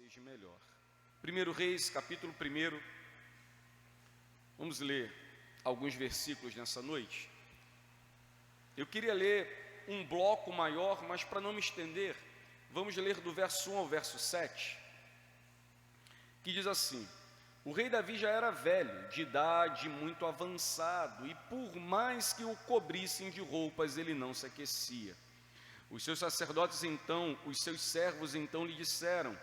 seja melhor. 1 Reis, capítulo 1. Vamos ler alguns versículos nessa noite. Eu queria ler um bloco maior, mas para não me estender, vamos ler do verso 1 ao verso 7, que diz assim: o rei Davi já era velho, de idade muito avançado, e por mais que o cobrissem de roupas, ele não se aquecia. Os seus sacerdotes então, os seus servos então lhe disseram: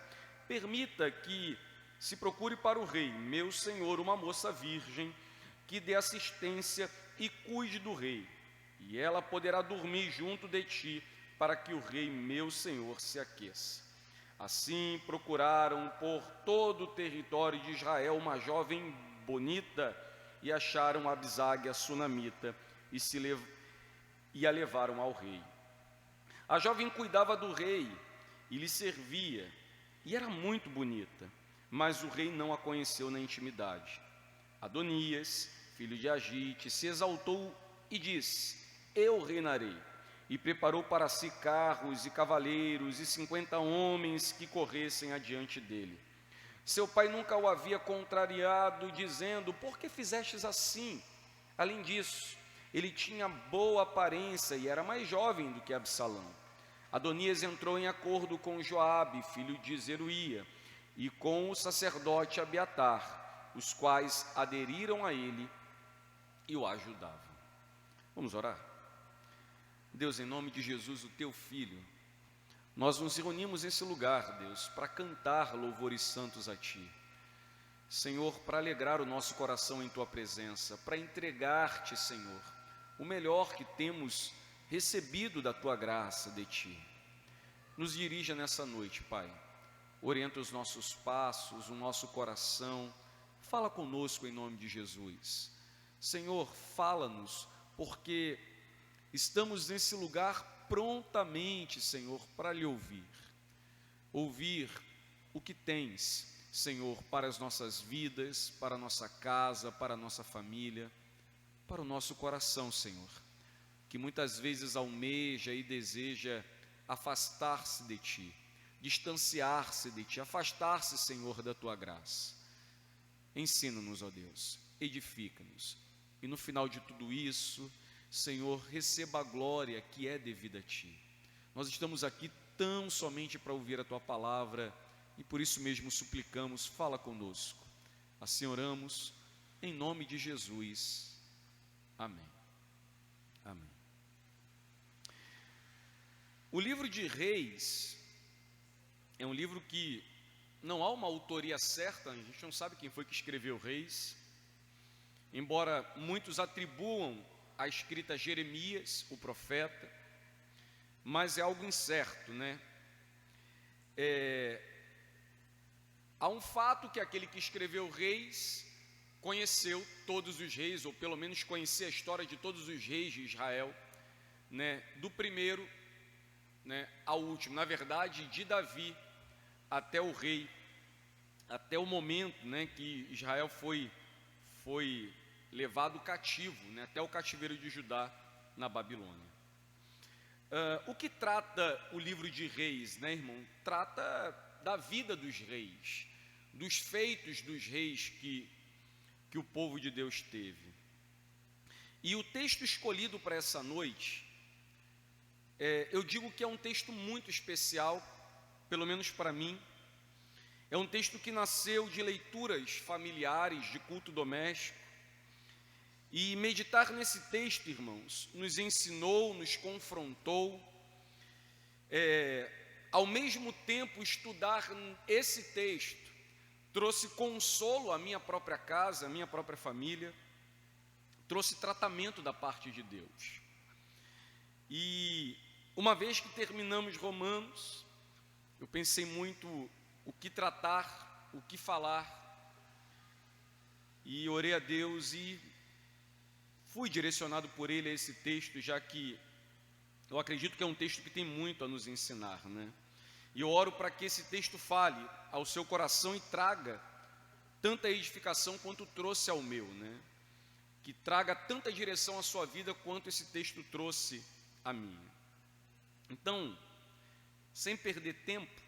permita que se procure para o rei, meu senhor, uma moça virgem, que dê assistência e cuide do rei, e ela poderá dormir junto de ti, para que o rei, meu senhor, se aqueça. Assim procuraram por todo o território de Israel uma jovem bonita, e acharam Abisag, a sunamita, e a levaram ao rei. A jovem cuidava do rei e lhe servia, e era muito bonita, mas o rei não a conheceu na intimidade. Adonias, filho de Agite, se exaltou e disse: eu reinarei. E preparou para si carros e cavaleiros e 50 homens que corressem adiante dele. Seu pai nunca o havia contrariado, dizendo: por que fizestes assim? Além disso, ele tinha boa aparência e era mais jovem do que Absalão. Adonias entrou em acordo com Joabe, filho de Zeruia, e com o sacerdote Abiatar, os quais aderiram a ele e o ajudavam. Vamos orar? Deus, em nome de Jesus, o teu Filho, nós nos reunimos nesse lugar, Deus, para cantar louvores santos a ti. Senhor, para alegrar o nosso coração em tua presença, para entregar-te, Senhor, o melhor que temos recebido da tua graça de ti. Nos dirija nessa noite, Pai. Orienta os nossos passos, o nosso coração. Fala conosco em nome de Jesus. Senhor, fala-nos, porque estamos nesse lugar prontamente, Senhor, para lhe ouvir. Ouvir o que tens, Senhor, para as nossas vidas, para a nossa casa, para a nossa família, para o nosso coração, Senhor, que muitas vezes almeja e deseja afastar-se de ti, distanciar-se de ti, afastar-se, Senhor, da tua graça. Ensina-nos, ó Deus, edifica-nos, e no final de tudo isso, Senhor, receba a glória que é devida a ti. Nós estamos aqui tão somente para ouvir a tua palavra, e por isso mesmo suplicamos, fala conosco. Assim oramos, em nome de Jesus. Amém. Amém. O livro de Reis é um livro que não há uma autoria certa, a gente não sabe quem foi que escreveu Reis, embora muitos atribuam a escrita a Jeremias, o profeta, mas é algo incerto, né? Há um fato que aquele que escreveu Reis conheceu todos os reis, ou pelo menos conhecia a história de todos os reis de Israel, né? Do primeiro, né, ao último, na verdade, de Davi até o rei, até o momento, né, que Israel foi levado cativo, né, até o cativeiro de Judá na Babilônia. O que trata o livro de Reis, né, irmão? Trata da vida dos reis, dos feitos dos reis que o povo de Deus teve. E o texto escolhido para essa noite, eu digo que é um texto muito especial, pelo menos para mim. É um texto que nasceu de leituras familiares, de culto doméstico. E meditar nesse texto, irmãos, nos ensinou, nos confrontou. Ao mesmo tempo, estudar esse texto trouxe consolo à minha própria casa, à minha própria família, trouxe tratamento da parte de Deus. E uma vez que terminamos Romanos, eu pensei muito o que tratar, o que falar, e orei a Deus e fui direcionado por Ele a esse texto, já que eu acredito que é um texto que tem muito a nos ensinar, né? E eu oro para que esse texto fale ao seu coração e traga tanta edificação quanto trouxe ao meu, né? Que traga tanta direção à sua vida quanto esse texto trouxe a minha. Então, sem perder tempo,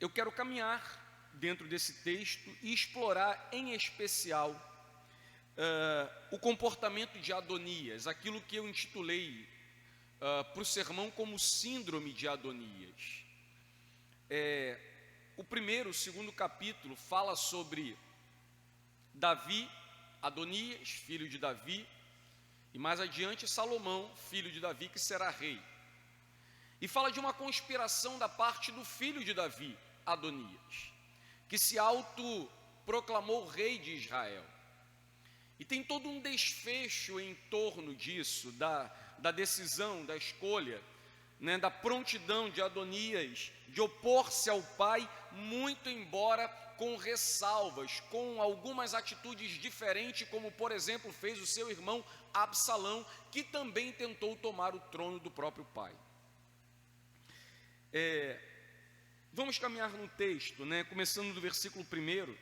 eu quero caminhar dentro desse texto e explorar em especial o comportamento de Adonias, aquilo que eu intitulei para o sermão como síndrome de Adonias. O segundo capítulo fala sobre Davi, Adonias, filho de Davi, e mais adiante Salomão, filho de Davi, que será rei. E fala de uma conspiração da parte do filho de Davi, Adonias, que se autoproclamou rei de Israel. E tem todo um desfecho em torno disso, da decisão, da escolha, né, da prontidão de Adonias de opor-se ao pai, muito embora com ressalvas, com algumas atitudes diferentes, como por exemplo fez o seu irmão Absalão, que também tentou tomar o trono do próprio pai. Vamos caminhar no texto, né, começando do versículo 1,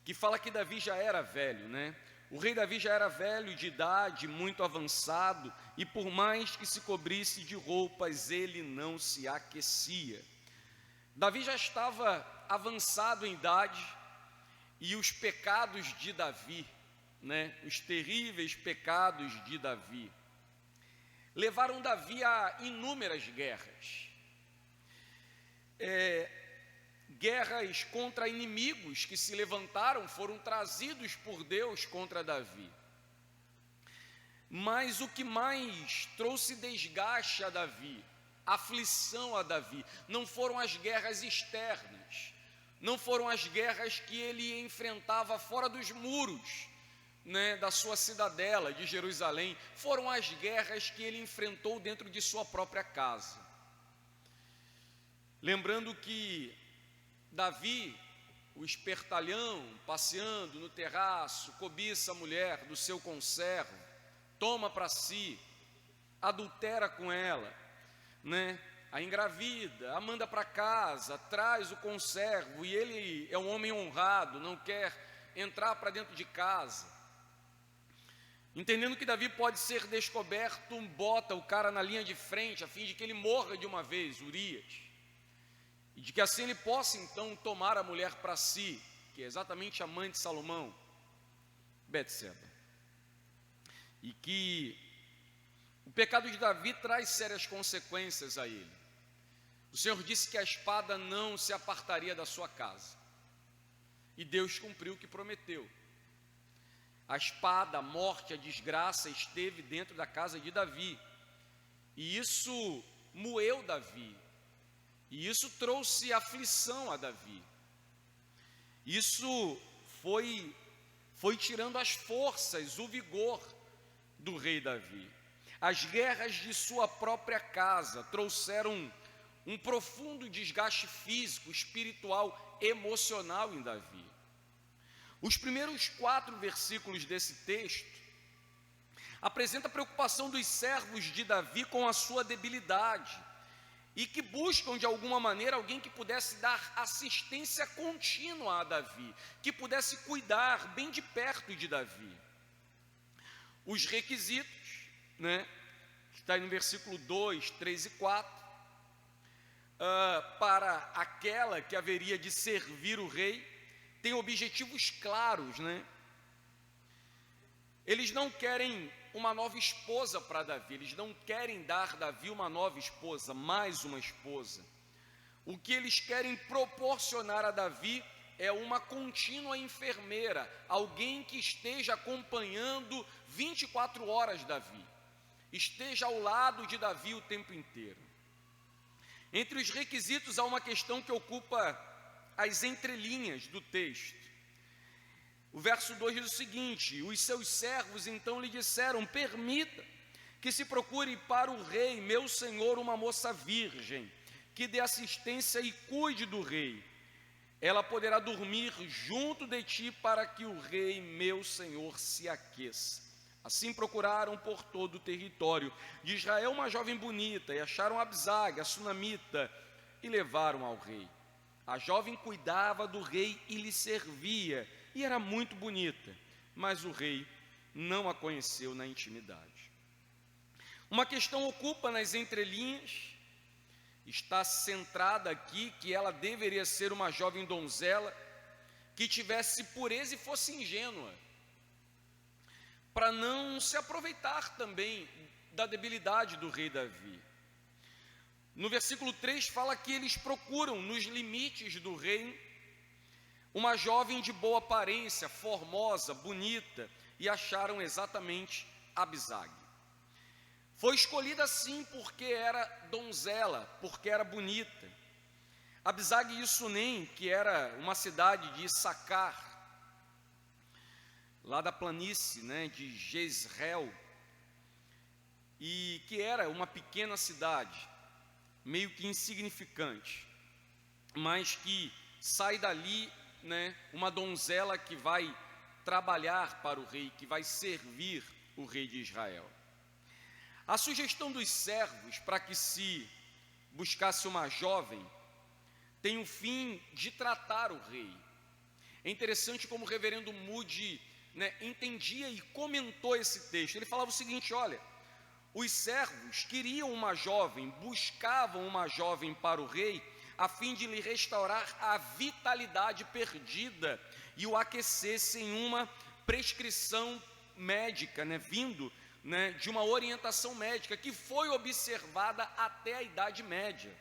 que fala que Davi já era velho, né? O rei Davi já era velho de idade, muito avançado, e por mais que se cobrisse de roupas, ele não se aquecia. Davi já estava avançado em idade, e os pecados de Davi, né, os terríveis pecados de Davi, levaram Davi a inúmeras guerras. Guerras contra inimigos que se levantaram, foram trazidos por Deus contra Davi. Mas o que mais trouxe desgaste a Davi, aflição a Davi, não foram as guerras externas, não foram as guerras que ele enfrentava fora dos muros, né, da sua cidadela de Jerusalém, foram as guerras que ele enfrentou dentro de sua própria casa. Lembrando que Davi, o espertalhão, passeando no terraço, cobiça a mulher do seu conservo, toma para si, adultera com ela, né? A engravida, a manda para casa, traz o conservo, e ele é um homem honrado, não quer entrar para dentro de casa. Entendendo que Davi pode ser descoberto, bota o cara na linha de frente, a fim de que ele morra de uma vez, Urias. E de que assim ele possa então tomar a mulher para si, que é exatamente a mãe de Salomão, Betseba. E que o pecado de Davi traz sérias consequências a ele. O Senhor disse que a espada não se apartaria da sua casa. E Deus cumpriu o que prometeu. A espada, a morte, a desgraça esteve dentro da casa de Davi. E isso moeu Davi. E isso trouxe aflição a Davi. Isso foi tirando as forças, o vigor do rei Davi. As guerras de sua própria casa trouxeram um profundo desgaste físico, espiritual, emocional em Davi. Os primeiros 4 versículos desse texto apresentam a preocupação dos servos de Davi com a sua debilidade, e que buscam de alguma maneira alguém que pudesse dar assistência contínua a Davi, que pudesse cuidar bem de perto de Davi. Os requisitos, né, está aí no versículo 2, 3 e 4, para aquela que haveria de servir o rei, tem objetivos claros, né? Eles não querem uma nova esposa para Davi, eles não querem dar Davi uma nova esposa, mais uma esposa. O que eles querem proporcionar a Davi é uma contínua enfermeira, alguém que esteja acompanhando 24 horas Davi, esteja ao lado de Davi o tempo inteiro. Entre os requisitos há uma questão que ocupa as entrelinhas do texto. O verso 2 diz o seguinte: os seus servos então lhe disseram: permita que se procure para o rei, meu senhor, uma moça virgem, que dê assistência e cuide do rei. Ela poderá dormir junto de ti para que o rei, meu senhor, se aqueça. Assim procuraram por todo o território de Israel uma jovem bonita, e acharam Absag, a sunamita, e levaram ao rei. A jovem cuidava do rei e lhe servia, e era muito bonita, mas o rei não a conheceu na intimidade. Uma questão ocupa nas entrelinhas, está centrada aqui que ela deveria ser uma jovem donzela que tivesse pureza e fosse ingênua, para não se aproveitar também da debilidade do rei Davi. No versículo 3 fala que eles procuram nos limites do reino uma jovem de boa aparência, formosa, bonita, e acharam exatamente Abisag. Foi escolhida assim porque era donzela, porque era bonita. Abisag e Sunem, que era uma cidade de Issacar, lá da planície, de Jezreel, e que era uma pequena cidade, meio que insignificante, mas que sai dali, uma donzela que vai trabalhar para o rei, que vai servir o rei de Israel. A sugestão dos servos para que se buscasse uma jovem tem o fim de tratar o rei. É interessante como o reverendo Moody entendia e comentou esse texto. Ele falava o seguinte: olha, os servos queriam uma jovem, buscavam uma jovem para o rei, a fim de lhe restaurar a vitalidade perdida e o aquecesse em uma prescrição médica, vindo de uma orientação médica que foi observada até a Idade Média.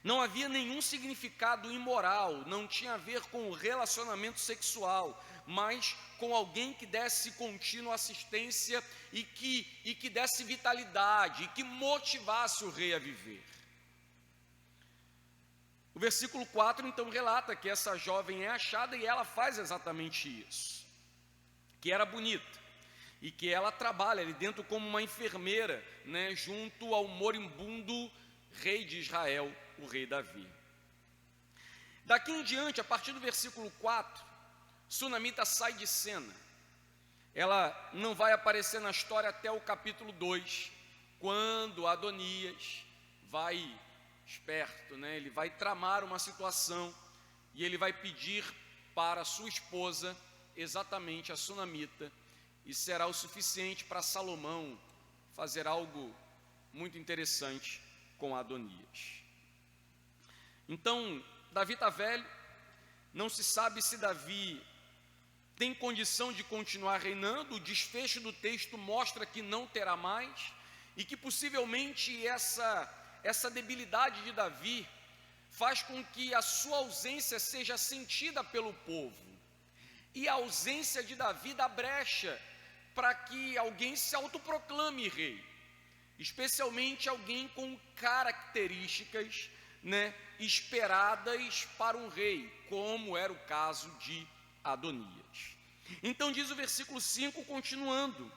Não havia nenhum significado imoral, não tinha a ver com o relacionamento sexual, mas com alguém que desse contínua assistência e que desse vitalidade, e que motivasse o rei a viver. O versículo 4 então relata que essa jovem é achada e ela faz exatamente isso, que era bonita, e que ela trabalha ali dentro como uma enfermeira, junto ao moribundo rei de Israel, o rei Davi. Daqui em diante, a partir do versículo 4, Sunamita sai de cena. Ela não vai aparecer na história até o capítulo 2, quando Adonias vai, esperto, ele vai tramar uma situação e ele vai pedir para sua esposa, exatamente a Sunamita, e será o suficiente para Salomão fazer algo muito interessante com Adonias. Então, Davi está velho, não se sabe se Davi tem condição de continuar reinando. O desfecho do texto mostra que não terá mais, e que possivelmente essa debilidade de Davi faz com que a sua ausência seja sentida pelo povo, e a ausência de Davi dá brecha para que alguém se autoproclame rei, especialmente alguém com características esperadas para um rei, como era o caso de Adonias. Então diz o versículo 5, continuando,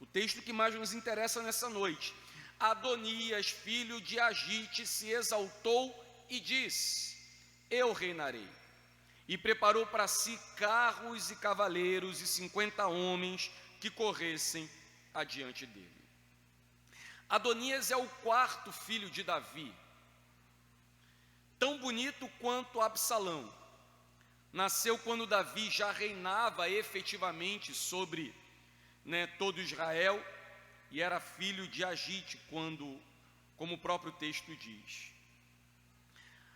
o texto que mais nos interessa nessa noite: Adonias, filho de Agite, se exaltou e disse: eu reinarei. E preparou para si carros e cavaleiros e 50 homens que corressem adiante dele. Adonias é o quarto filho de Davi, tão bonito quanto Absalão. Nasceu quando Davi já reinava efetivamente sobre todo Israel, e era filho de Agite, como o próprio texto diz.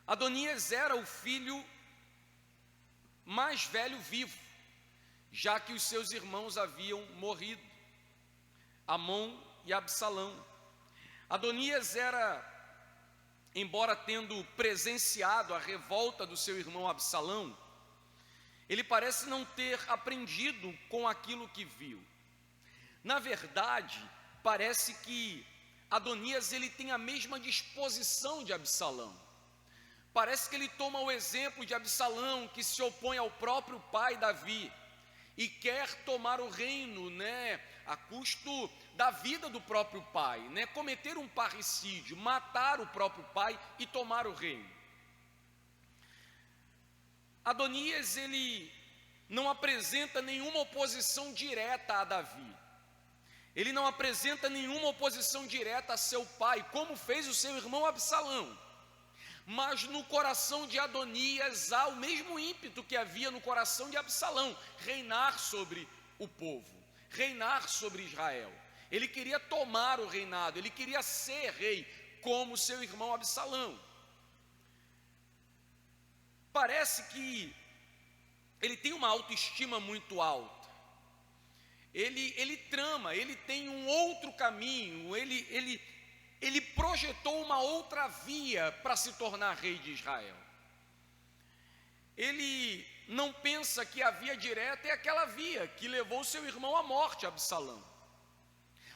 Adonias era o filho mais velho vivo, já que os seus irmãos haviam morrido, Amon e Absalão. Adonias era, embora tendo presenciado a revolta do seu irmão Absalão, ele parece não ter aprendido com aquilo que viu. Na verdade, parece que Adonias ele tem a mesma disposição de Absalão. Parece que ele toma o exemplo de Absalão, que se opõe ao próprio pai Davi e quer tomar o reino, a custo da vida do próprio pai, cometer um parricídio, matar o próprio pai e tomar o reino. Adonias ele não apresenta nenhuma oposição direta a Davi. Ele não apresenta nenhuma oposição direta a seu pai, como fez o seu irmão Absalão. Mas no coração de Adonias há o mesmo ímpeto que havia no coração de Absalão: reinar sobre o povo, reinar sobre Israel. Ele queria tomar o reinado, ele queria ser rei, como seu irmão Absalão. Parece que ele tem uma autoestima muito alta. Ele trama, ele tem um outro caminho, ele projetou uma outra via para se tornar rei de Israel. Ele não pensa que a via direta é aquela via que levou seu irmão à morte, Absalão.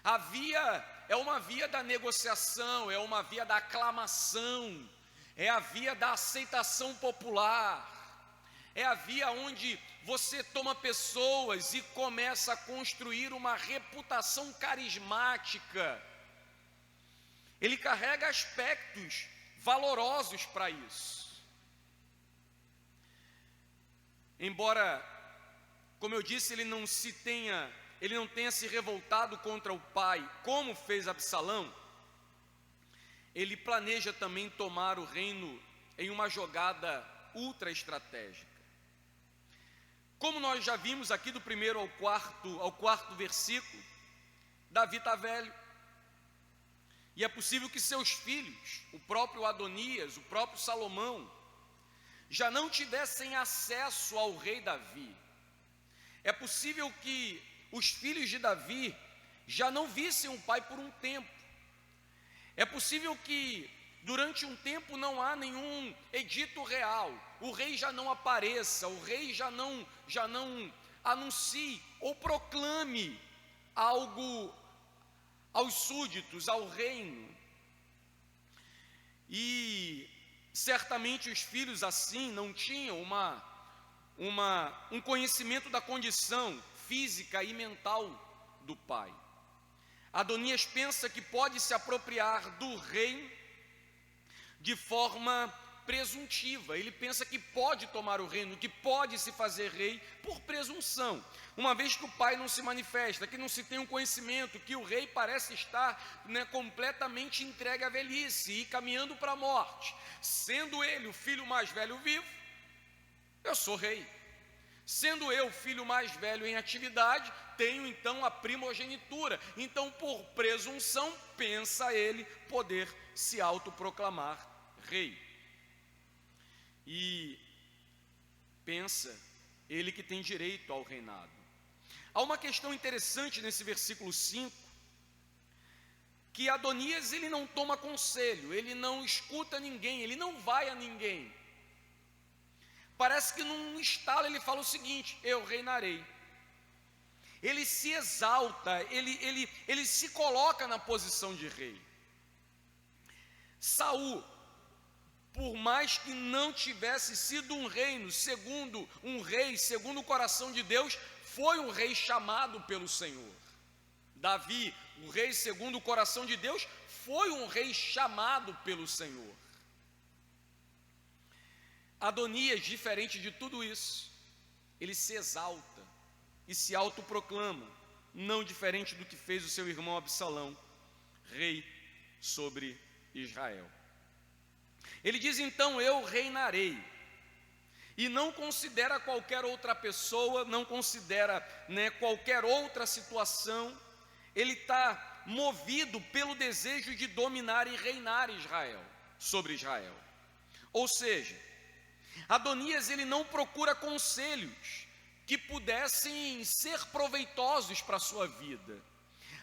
A via é uma via da negociação, é uma via da aclamação, é a via da aceitação popular, é a via onde você toma pessoas e começa a construir uma reputação carismática. Ele carrega aspectos valorosos para isso. Embora, como eu disse, ele não tenha se revoltado contra o pai, como fez Absalão, ele planeja também tomar o reino em uma jogada ultra estratégica. Como nós já vimos aqui do primeiro ao quarto versículo, Davi está velho, e é possível que seus filhos, o próprio Adonias, o próprio Salomão, já não tivessem acesso ao rei Davi. É possível que os filhos de Davi já não vissem o pai por um tempo. É possível que durante um tempo não há nenhum edito real, o rei já não apareça, o rei já não anuncie ou proclame algo aos súditos, ao reino. E certamente os filhos assim não tinham um conhecimento da condição física e mental do pai. Adonias pensa que pode se apropriar do reino de forma presuntiva. Ele pensa que pode tomar o reino, que pode se fazer rei por presunção, uma vez que o pai não se manifesta, que não se tem um conhecimento, que o rei parece estar completamente entregue à velhice e caminhando para a morte. Sendo ele o filho mais velho vivo, eu sou rei. Sendo eu o filho mais velho em atividade, tenho então a primogenitura. Então, por presunção, pensa ele poder se autoproclamar rei. E pensa ele que tem direito ao reinado. Há uma questão interessante nesse versículo 5, que Adonias ele não toma conselho, ele não escuta ninguém, ele não vai a ninguém. Parece que num estalo ele fala o seguinte: eu reinarei. Ele se exalta, ele se coloca na posição de rei. Saul, por mais que não tivesse sido um rei segundo o coração de Deus, foi um rei chamado pelo Senhor. Davi, o rei segundo o coração de Deus, foi um rei chamado pelo Senhor. Adonias, diferente de tudo isso, ele se exalta e se autoproclama, não diferente do que fez o seu irmão Absalão, rei sobre Israel. Ele diz então: eu reinarei, e não considera qualquer outra pessoa, não considera qualquer outra situação. Ele está movido pelo desejo de dominar e reinar Israel, sobre Israel. Ou seja, Adonias ele não procura conselhos que pudessem ser proveitosos para a sua vida.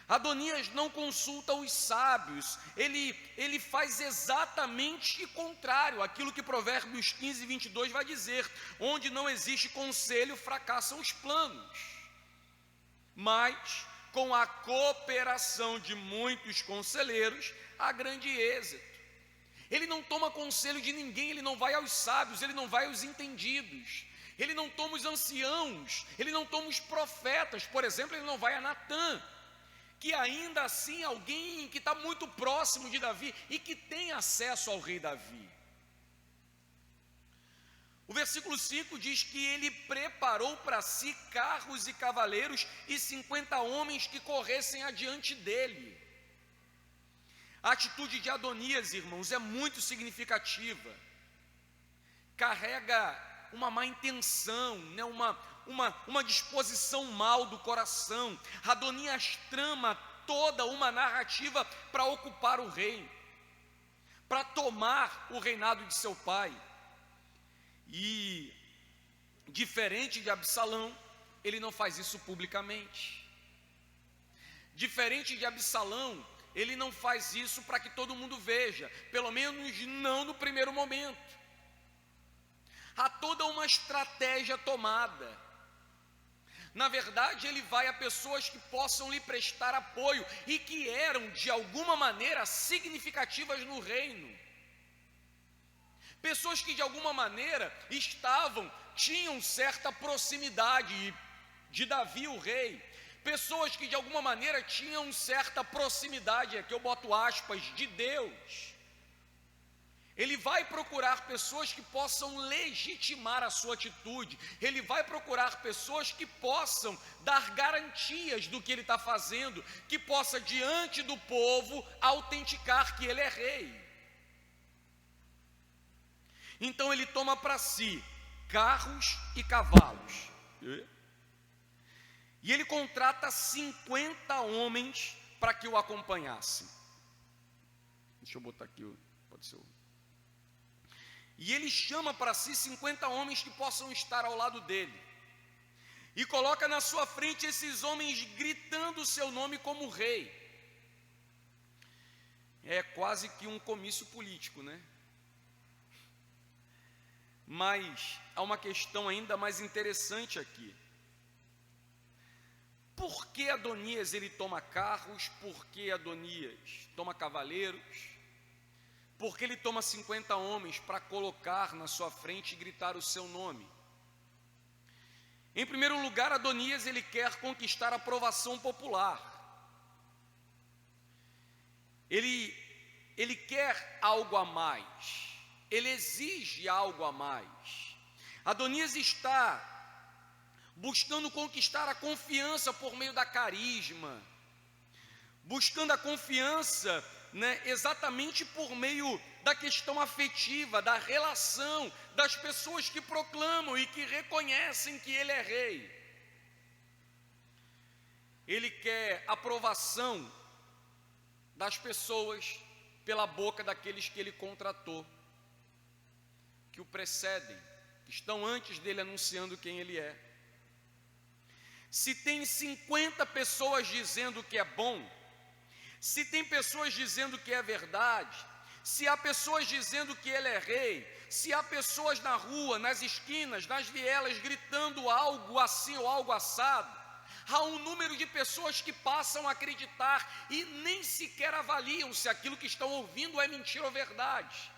Adonias não consulta os sábios, ele faz exatamente o contrário, aquilo que Provérbios 15, 22 vai dizer: onde não existe conselho, fracassam os planos. Mas, com a cooperação de muitos conselheiros, há grande êxito. Ele não toma conselho de ninguém, ele não vai aos sábios, ele não vai aos entendidos, ele não toma os anciãos, ele não toma os profetas. Por exemplo, ele não vai a Natã, que ainda assim é alguém que está muito próximo de Davi e que tem acesso ao rei Davi. O versículo 5 diz que ele preparou para si carros e cavaleiros e 50 homens que corressem adiante dele. A atitude de Adonias, irmãos, é muito significativa. Carrega uma má intenção, uma disposição mal do coração. Adonias trama toda uma narrativa para ocupar o reino. para tomar o reinado de seu pai. E, diferente de Absalão, ele não faz isso publicamente. Diferente de Absalão, ele não faz isso para que todo mundo veja, pelo menos não no primeiro momento. Há toda uma estratégia tomada. Na verdade, ele vai a pessoas que possam lhe prestar apoio e que eram, de alguma maneira, significativas no reino. Pessoas que, de alguma maneira, tinham certa proximidade de Davi, o rei. Pessoas que, de alguma maneira, tinham certa proximidade, aqui eu boto aspas, de Deus. Ele vai procurar pessoas que possam legitimar a sua atitude. Ele vai procurar pessoas que possam dar garantias do que ele está fazendo, que possa, diante do povo, autenticar que ele é rei. Então ele toma para si carros e cavalos. E ele contrata 50 homens para que o acompanhassem. Deixa eu botar aqui, pode ser. E ele chama para si 50 homens que possam estar ao lado dele. E coloca na sua frente esses homens gritando o seu nome como rei. É quase que um comício político, né? Mas há uma questão ainda mais interessante aqui. Por que Adonias ele toma carros? Por que Adonias toma cavaleiros? Por que ele toma 50 homens para colocar na sua frente e gritar o seu nome? Em primeiro lugar, Adonias ele quer conquistar a aprovação popular. Ele quer algo a mais. Ele exige algo a mais. Adonias está buscando conquistar a confiança por meio da carisma, buscando a confiança, exatamente por meio da questão afetiva, da relação das pessoas que proclamam e que reconhecem que ele é rei. Ele quer aprovação das pessoas pela boca daqueles que ele contratou, que o precedem, que estão antes dele anunciando quem ele é. Se tem 50 pessoas dizendo que é bom, se tem pessoas dizendo que é verdade, se há pessoas dizendo que ele é rei, se há pessoas na rua, nas esquinas, nas vielas, gritando algo assim ou algo assado, há um número de pessoas que passam a acreditar e nem sequer avaliam se aquilo que estão ouvindo é mentira ou verdade.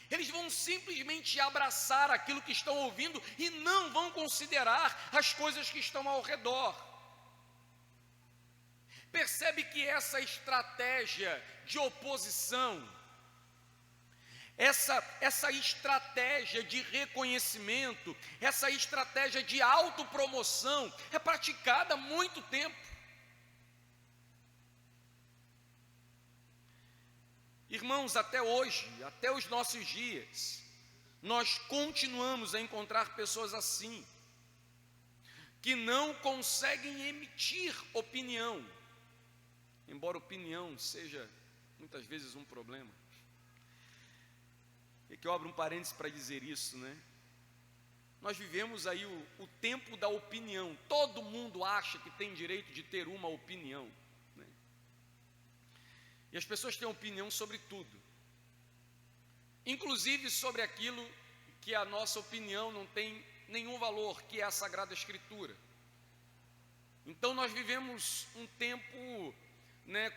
Eles vão simplesmente abraçar aquilo que estão ouvindo e não vão considerar as coisas que estão ao redor. Percebe que essa estratégia de oposição, essa estratégia de reconhecimento, essa estratégia de autopromoção é praticada há muito tempo. Irmãos, até hoje, até os nossos dias, nós continuamos a encontrar pessoas assim, que não conseguem emitir opinião, embora opinião seja muitas vezes um problema. E que eu abro um parênteses para dizer isso, Nós vivemos aí o tempo da opinião. Todo mundo acha que tem direito de ter uma opinião, E as pessoas têm opinião sobre tudo, inclusive sobre aquilo que a nossa opinião não tem nenhum valor, que é a Sagrada Escritura. Então nós vivemos um tempo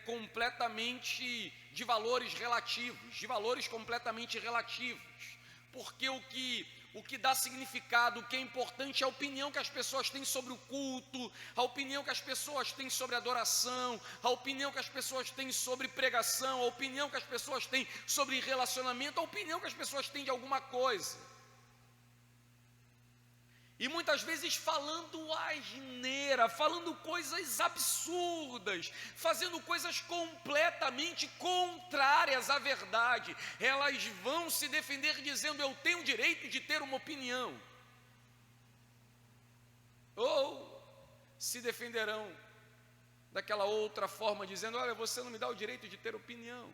completamente de valores relativos, de valores completamente relativos, porque o que dá significado, o que é importante é a opinião que as pessoas têm sobre o culto, a opinião que as pessoas têm sobre adoração, a opinião que as pessoas têm sobre pregação, a opinião que as pessoas têm sobre relacionamento, a opinião que as pessoas têm de alguma coisa. E muitas vezes falando asneira, falando coisas absurdas, fazendo coisas completamente contrárias à verdade. Elas vão se defender dizendo: eu tenho o direito de ter uma opinião. Ou se defenderão daquela outra forma, dizendo: olha, você não me dá o direito de ter opinião.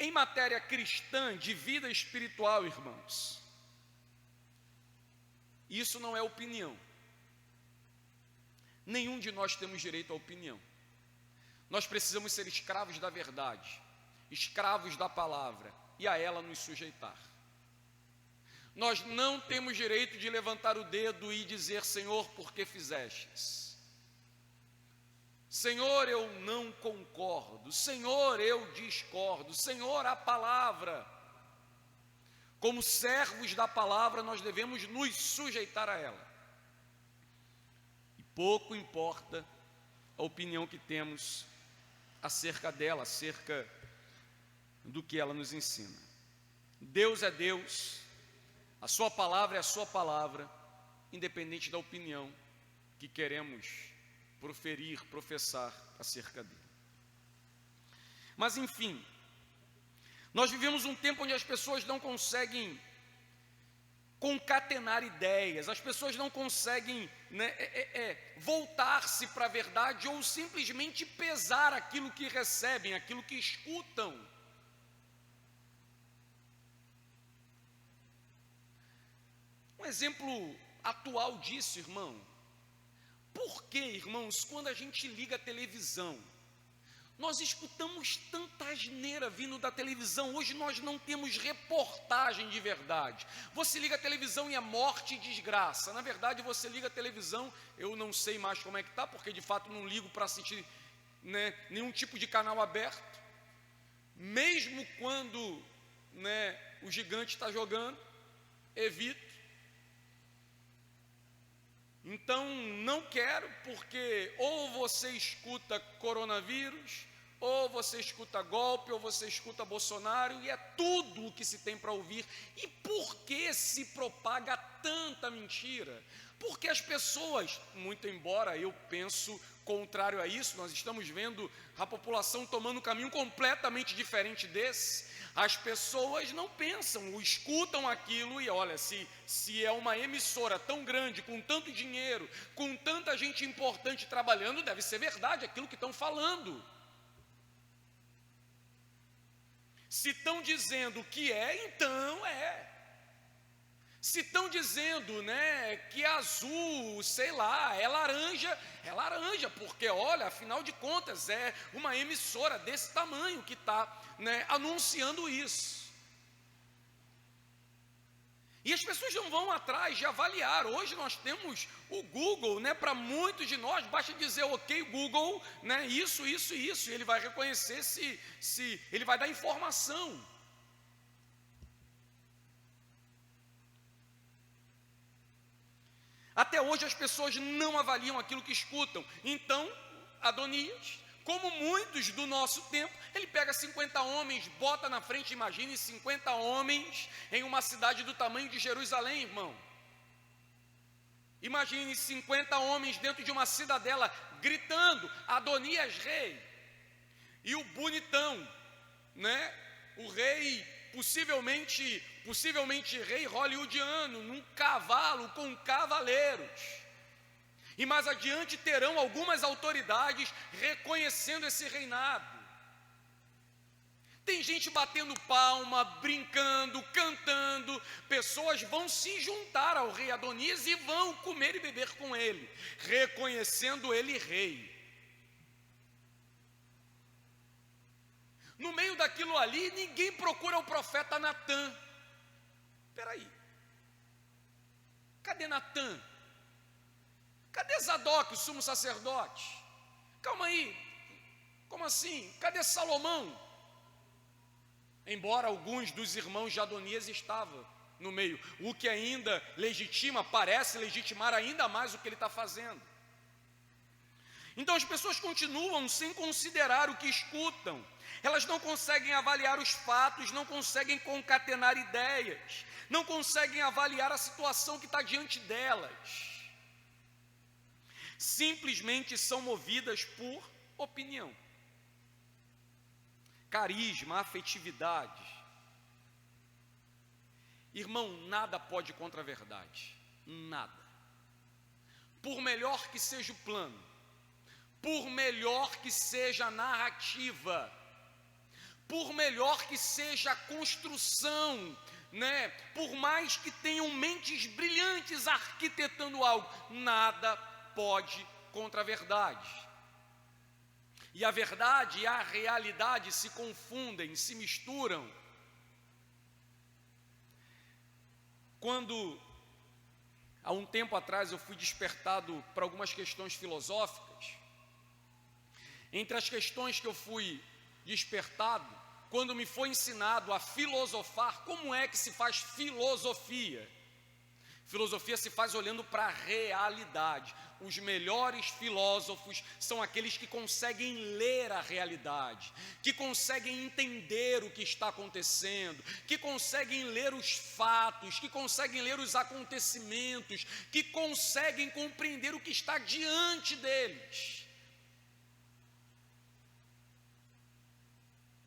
Em matéria cristã, de vida espiritual, irmãos, isso não é opinião. Nenhum de nós temos direito à opinião. Nós precisamos ser escravos da verdade, escravos da palavra, e a ela nos sujeitar. Nós não temos direito de levantar o dedo e dizer: Senhor, por que fizestes? Senhor, eu não concordo. Senhor, eu discordo. Senhor, a palavra. Como servos da palavra, nós devemos nos sujeitar a ela. E pouco importa a opinião que temos acerca dela, acerca do que ela nos ensina. Deus é Deus, a sua palavra é a sua palavra, independente da opinião que queremos proferir, professar acerca dele. Mas enfim, nós vivemos um tempo onde as pessoas não conseguem concatenar ideias, as pessoas não conseguem, voltar-se para a verdade ou simplesmente pesar aquilo que recebem, aquilo que escutam. Um exemplo atual disso, irmão. Por que, irmãos, quando a gente liga a televisão, nós escutamos tanta asneira vindo da televisão? Hoje nós não temos reportagem de verdade. Você liga a televisão e é morte e desgraça. Na verdade, você liga a televisão, eu não sei mais como é que está, porque de fato não ligo para assistir, nenhum tipo de canal aberto. Mesmo quando, o gigante está jogando, evito. Então, não quero, porque ou você escuta coronavírus, ou você escuta golpe, ou você escuta Bolsonaro, e é tudo o que se tem para ouvir. E por que se propaga tanta mentira? Porque as pessoas, muito embora eu penso contrário a isso, nós estamos vendo a população tomando um caminho completamente diferente desse. As pessoas não pensam, ou escutam aquilo e olha, se é uma emissora tão grande, com tanto dinheiro, com tanta gente importante trabalhando, deve ser verdade aquilo que estão falando. Se estão dizendo que é, então é. Se estão dizendo, que é azul, sei lá, é laranja, porque olha, afinal de contas, é uma emissora desse tamanho que está, anunciando isso. E as pessoas não vão atrás de avaliar. Hoje nós temos o Google, para muitos de nós, basta dizer, ok, Google, isso, e ele vai reconhecer se ele vai dar informação. Até hoje as pessoas não avaliam aquilo que escutam. Então, Adonias, como muitos do nosso tempo, ele pega 50 homens, bota na frente, imagine 50 homens em uma cidade do tamanho de Jerusalém, irmão. Imagine 50 homens dentro de uma cidadela, gritando, Adonias rei. E o bonitão, o rei, possivelmente rei hollywoodiano, num cavalo com cavaleiros. E mais adiante terão algumas autoridades reconhecendo esse reinado. Tem gente batendo palma, brincando, cantando. Pessoas vão se juntar ao rei Adonias e vão comer e beber com ele, reconhecendo ele rei. No meio daquilo ali, ninguém procura o profeta Natã. Espera aí. Cadê Natã? Cadê Zadok, o sumo sacerdote? Calma aí. Como assim? Cadê Salomão? Embora alguns dos irmãos de Adonias estavam no meio, o que ainda parece legitimar ainda mais o que ele está fazendo. Então as pessoas continuam sem considerar o que escutam. Elas não conseguem avaliar os fatos, não conseguem concatenar ideias, não conseguem avaliar a situação que está diante delas. Simplesmente são movidas por opinião, carisma, afetividade. Irmão, nada pode contra a verdade, nada. Por melhor que seja o plano, por melhor que seja a narrativa, por melhor que seja a construção, né? Por mais que tenham mentes brilhantes arquitetando algo, nada pode contra a verdade. E a verdade e a realidade se confundem, se misturam. Quando, há um tempo atrás, eu fui despertado para algumas questões filosóficas, entre as questões que eu fui despertado, quando me foi ensinado a filosofar, como é que se faz filosofia? Filosofia se faz olhando para a realidade. Os melhores filósofos são aqueles que conseguem ler a realidade, que conseguem entender o que está acontecendo, que conseguem ler os fatos, que conseguem ler os acontecimentos, que conseguem compreender o que está diante deles.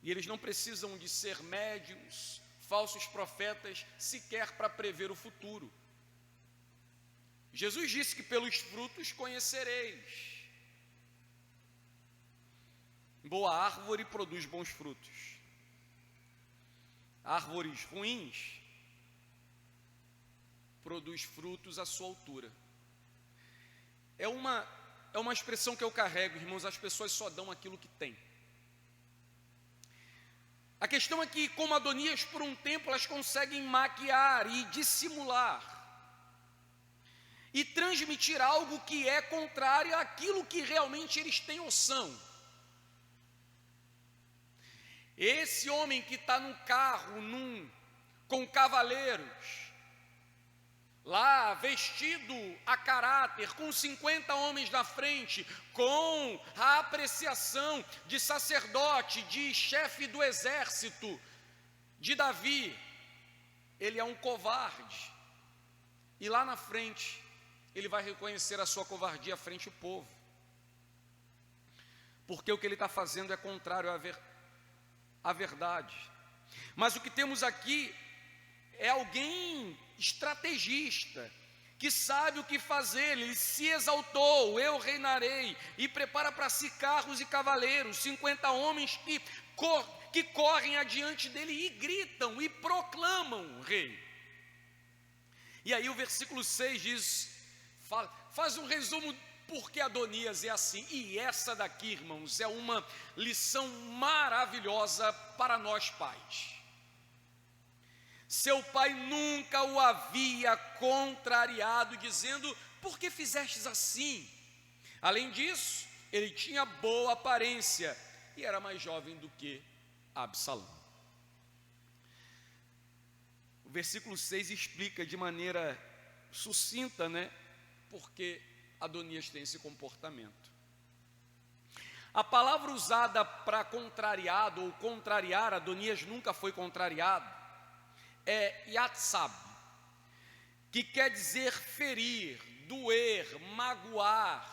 E eles não precisam de ser médiuns, falsos profetas, sequer para prever o futuro. Jesus disse que pelos frutos conhecereis. Boa árvore produz bons frutos. Árvores ruins produz frutos à sua altura. É uma expressão que eu carrego, irmãos, as pessoas só dão aquilo que têm. A questão é que, como Adonias, por um tempo, elas conseguem maquiar e dissimular e transmitir algo que é contrário àquilo que realmente eles têm ou são. Esse homem que está num carro, com cavaleiros, lá vestido a caráter, com 50 homens na frente, com a apreciação de sacerdote, de chefe do exército, de Davi, ele é um covarde, e lá na frente, ele vai reconhecer a sua covardia frente ao povo, porque o que ele está fazendo é contrário à verdade. Mas o que temos aqui é alguém estrategista, que sabe o que fazer. Ele se exaltou, eu reinarei, e prepara para si carros e cavaleiros, 50 homens que correm adiante dele e gritam e proclamam rei. E aí o versículo 6 diz, faz um resumo porque Adonias é assim. E essa daqui, irmãos, é uma lição maravilhosa para nós pais. Seu pai nunca o havia contrariado, dizendo, por que fizestes assim? Além disso, ele tinha boa aparência e era mais jovem do que Absalão. O versículo 6 explica de maneira sucinta, né, porque Adonias tem esse comportamento. A palavra usada para contrariado ou contrariar, Adonias nunca foi contrariado, é yatsab, que quer dizer ferir, doer, magoar,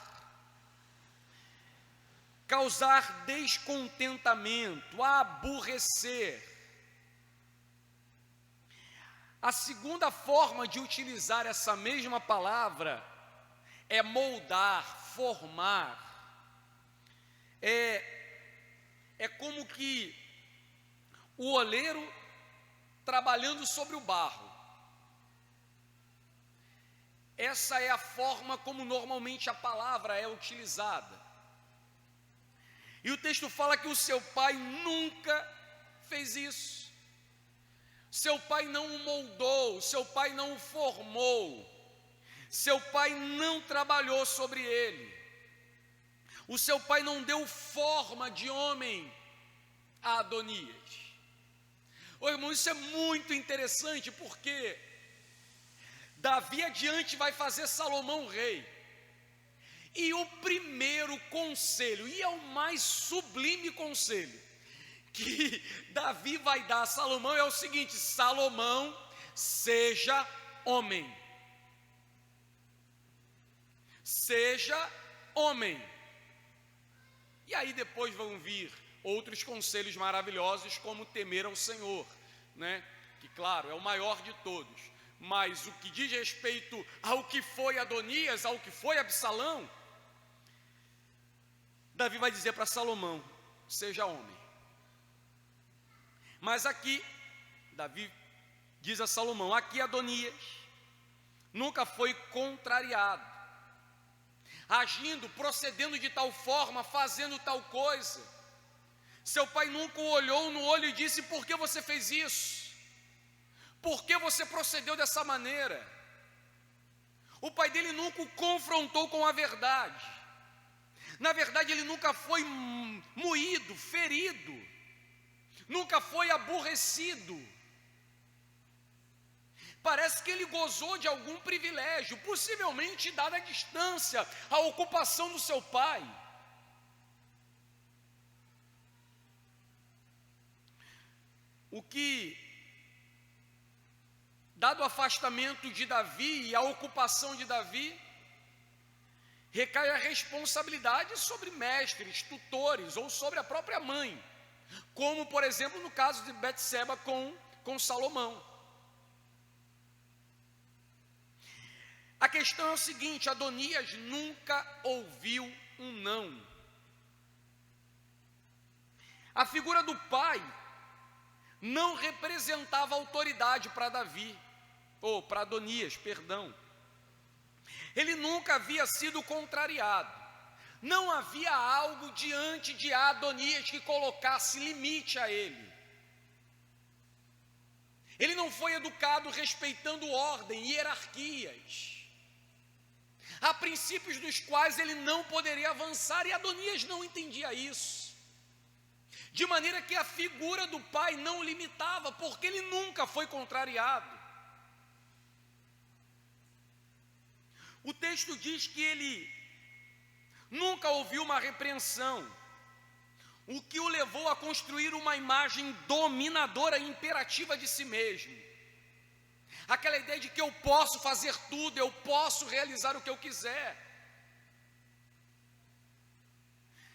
causar descontentamento, aborrecer. A segunda forma de utilizar essa mesma palavra é moldar, formar. É como que o oleiro trabalhando sobre o barro. Essa é a forma como normalmente a palavra é utilizada. E o texto fala que o seu pai nunca fez isso. Seu pai não o moldou, seu pai não o formou, seu pai não trabalhou sobre ele, o seu pai não deu forma de homem a Adonias. Ô irmão, isso é muito interessante, porque Davi adiante vai fazer Salomão rei, e o primeiro conselho, e é o mais sublime conselho, que Davi vai dar a Salomão é o seguinte: Salomão, seja homem. Seja homem. E aí depois vão vir outros conselhos maravilhosos, como temer ao Senhor, né? Que claro, é o maior de todos. Mas o que diz respeito ao que foi Adonias, ao que foi Absalão, Davi vai dizer para Salomão: seja homem. Mas aqui, Davi diz a Salomão, aqui Adonias nunca foi contrariado, agindo, procedendo de tal forma, fazendo tal coisa. Seu pai nunca o olhou no olho e disse, por que você fez isso? Por que você procedeu dessa maneira? O pai dele nunca o confrontou com a verdade. Na verdade, ele nunca foi moído, ferido, nunca foi aborrecido. Parece que ele gozou de algum privilégio, possivelmente dada a distância, a ocupação do seu pai. O que, dado o afastamento de Davi e a ocupação de Davi, recai a responsabilidade sobre mestres, tutores ou sobre a própria mãe, como por exemplo no caso de Betseba com Salomão. A questão é o seguinte, Adonias nunca ouviu um não. A figura do pai não representava autoridade para Davi, ou para Adonias, perdão. Ele nunca havia sido contrariado. Não havia algo diante de Adonias que colocasse limite a ele. Ele não foi educado respeitando ordem e hierarquias. Há princípios dos quais ele não poderia avançar e Adonias não entendia isso. De maneira que a figura do pai não o limitava, porque ele nunca foi contrariado. O texto diz que ele nunca ouviu uma repreensão, o que o levou a construir uma imagem dominadora e imperativa de si mesmo. Aquela ideia de que eu posso fazer tudo, eu posso realizar o que eu quiser.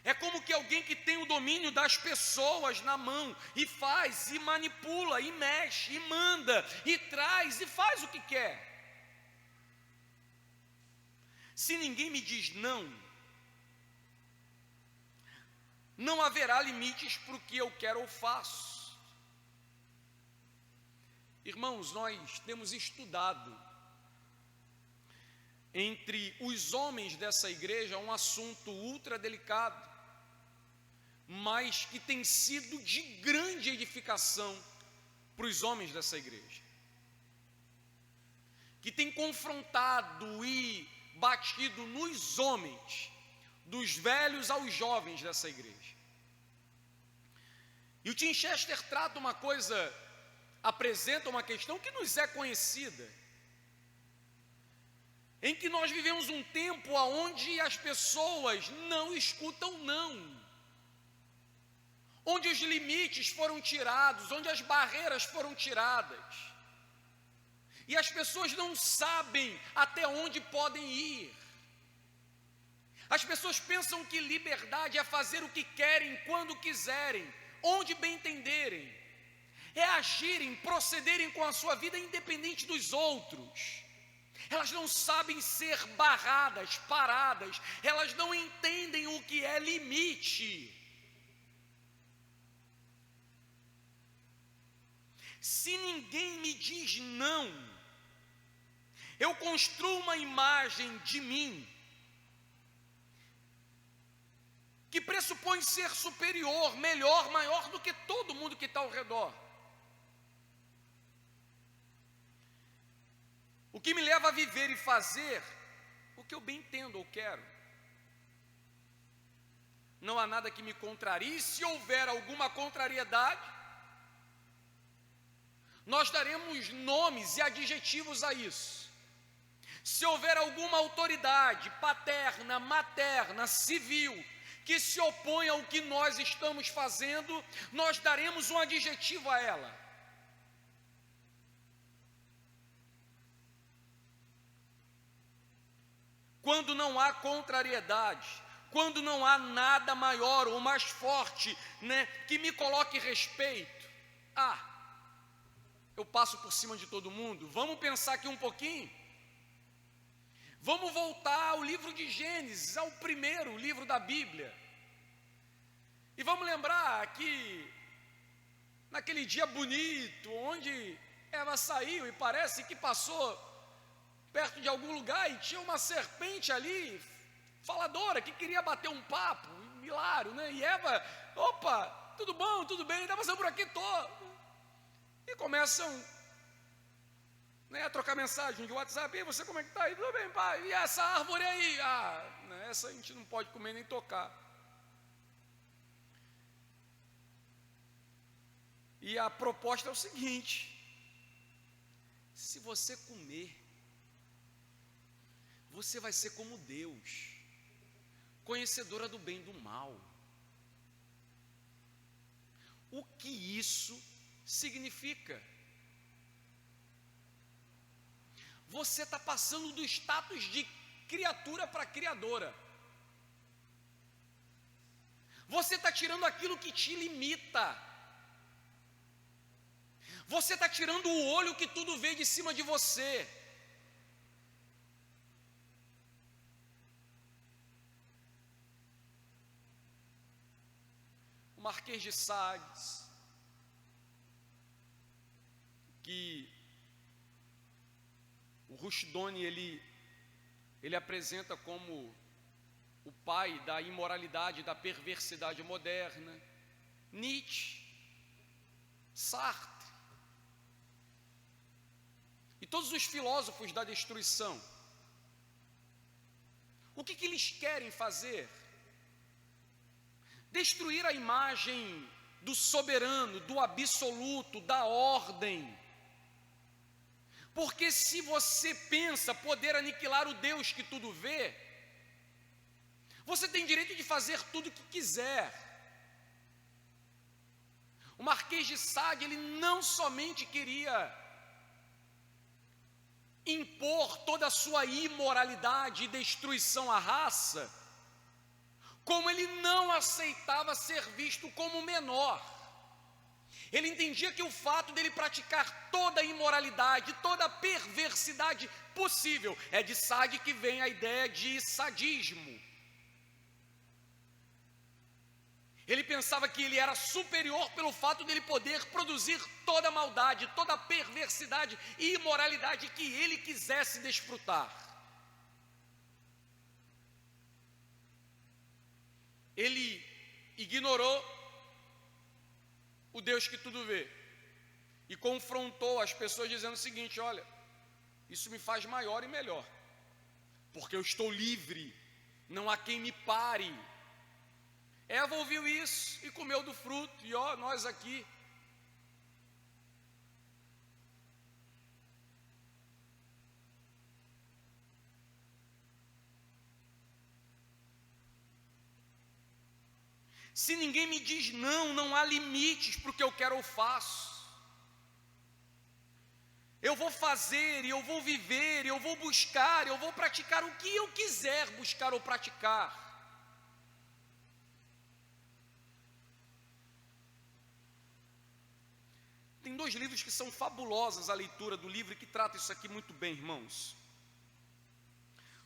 É como que alguém que tem o domínio das pessoas na mão e faz, e manipula, e mexe, e manda, e traz, e faz o que quer. Se ninguém me diz não, não haverá limites para o que eu quero ou faço. Irmãos, nós temos estudado entre os homens dessa igreja um assunto ultra delicado, mas que tem sido de grande edificação para os homens dessa igreja, que tem confrontado e batido nos homens, dos velhos aos jovens dessa igreja. E o Tim Chester trata uma coisa, apresenta uma questão que nos é conhecida, em que nós vivemos um tempo onde as pessoas não escutam não, onde os limites foram tirados, onde as barreiras foram tiradas, e as pessoas não sabem até onde podem ir. As pessoas pensam que liberdade é fazer o que querem, quando quiserem, onde bem entenderem, é agirem, procederem com a sua vida independente dos outros. Elas não sabem ser barradas, paradas, elas não entendem o que é limite. Se ninguém me diz não, eu construo uma imagem de mim que pressupõe ser superior, melhor, maior do que todo mundo que está ao redor. O que me leva a viver e fazer o que eu bem entendo ou quero. Não há nada que me contrarie. Se houver alguma contrariedade, nós daremos nomes e adjetivos a isso. Se houver alguma autoridade paterna, materna, civil, que se opõe ao que nós estamos fazendo, nós daremos um adjetivo a ela. Quando não há contrariedade, quando não há nada maior ou mais forte, que me coloque respeito, eu passo por cima de todo mundo. Vamos pensar aqui um pouquinho. Vamos voltar ao livro de Gênesis, ao primeiro livro da Bíblia. E vamos lembrar que naquele dia bonito, onde Eva saiu e parece que passou perto de algum lugar e tinha uma serpente ali, faladora, que queria bater um papo, hilário, né? E Eva, opa, tudo bom, tudo bem, está passando por aqui, tô. E começam, né, a trocar mensagem de WhatsApp. E você, como é que está aí? Tudo bem, pai? E essa árvore aí? Né, essa a gente não pode comer nem tocar. E a proposta é o seguinte: se você comer, você vai ser como Deus, conhecedora do bem e do mal. O que isso significa? Você está passando do status de criatura para criadora. Você está tirando aquilo que te limita. Você está tirando o olho que tudo vê de cima de você. O Marquês de Sades, que o Rushduni ele apresenta como o pai da imoralidade, da perversidade moderna, Nietzsche, Sartre, e todos os filósofos da destruição, o que eles querem fazer? Destruir a imagem do soberano, do absoluto, da ordem. Porque se você pensa poder aniquilar o Deus que tudo vê, você tem direito de fazer tudo o que quiser. O Marquês de Sade, ele não somente queria impor toda a sua imoralidade e destruição à raça, como ele não aceitava ser visto como menor. Ele entendia que o fato dele praticar toda a imoralidade, toda a perversidade possível, é de Sade que vem a ideia de sadismo. Ele pensava que ele era superior pelo fato dele poder produzir toda a maldade, toda a perversidade e imoralidade que ele quisesse desfrutar. Ele ignorou o Deus que tudo vê e confrontou as pessoas dizendo o seguinte: olha, isso me faz maior e melhor, porque eu estou livre, não há quem me pare. Eva ouviu isso e comeu do fruto, e ó, nós aqui. Se ninguém me diz não, não há limites para o que eu quero ou faço. Eu vou fazer, eu vou viver, eu vou buscar, eu vou praticar o que eu quiser buscar ou praticar. Tem dois livros que são fabulosos a leitura do livro e que trata isso aqui muito bem, irmãos.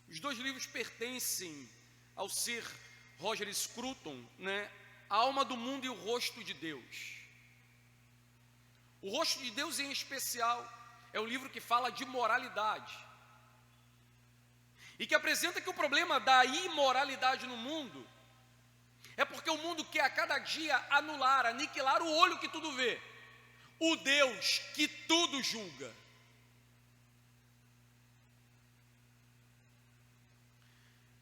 Os dois livros pertencem ao Sir Roger Scruton, né? A Alma do Mundo e o Rosto de Deus. O Rosto de Deus, em especial, é um livro que fala de moralidade e que apresenta que o problema da imoralidade no mundo é porque o mundo quer a cada dia anular, aniquilar o olho que tudo vê, o Deus que tudo julga.